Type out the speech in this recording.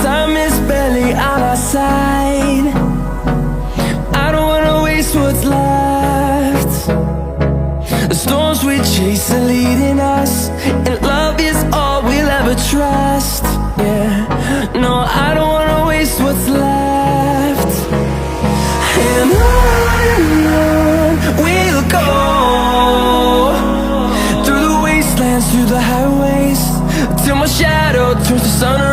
time is barely on our side. I don't wanna waste what's left. The storms we chase are leading us, and love is all we'll ever trust. Yeah, no, I don't wanna waste what's left. And on we'll go, through the wastelands, through the highways, till my shadow turns to sun